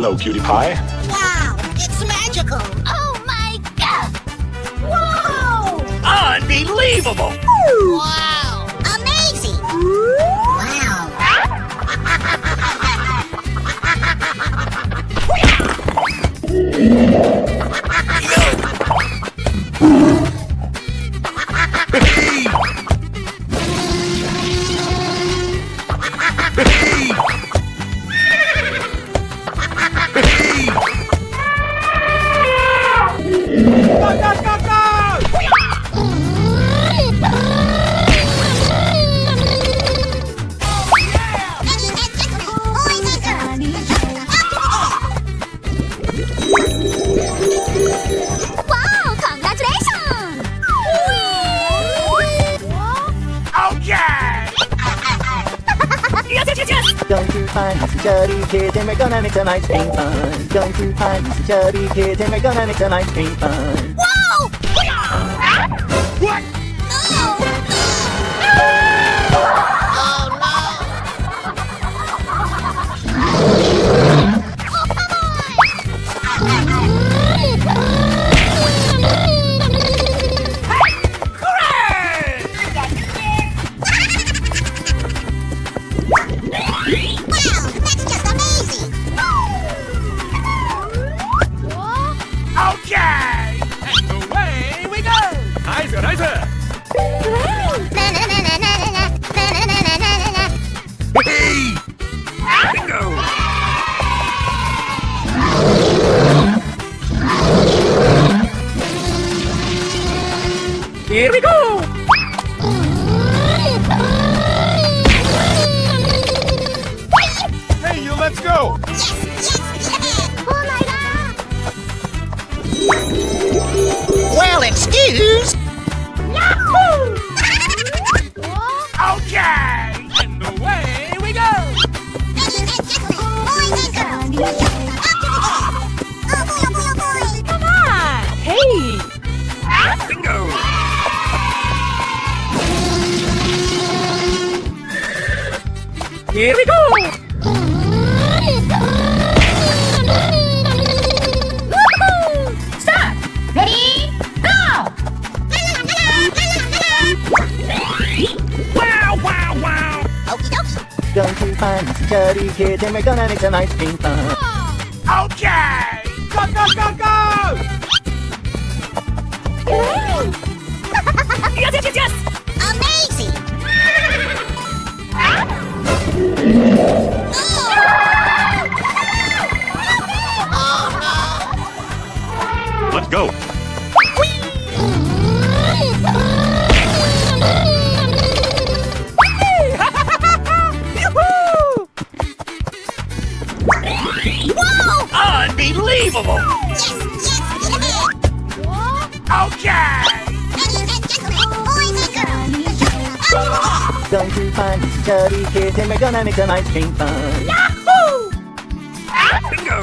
Hello, cutie pie. Wow, it's magical. Oh my god! Whoa! Unbelievable! Wow, amazing. Wow. Wow! Congratulations! Okay! Yes! Going to find some chubby kids and we're gonna make some ice cream fun. Going to find some chubby kids and we're gonna make some ice cream fun. Whoa! What? Hooray! Wow, that's just amazing. Okay! And away we go! Nice, nice! Hey! Bingo! Here we go! Hey, you, let's go! Oh my god! Well, excuse. Yahoo! Okay! And away we go! Come on! Hey! Bingo! Here we go! Woohoo! Start! Ready? Go! Wow, wow, wow! Okie dokie. Going to find some chubby kids and we're gonna make some ice cream fun. Okay! Go, go, go, go! Yes! Amazing. Let's go. Yoo-hoo! Whoa! Unbelievable! Yes, yes, Okay! Ladies and gentlemen, boys and girls. Going to find some chubby kids and we're gonna make some ice cream fun. Yahoo! Bingo!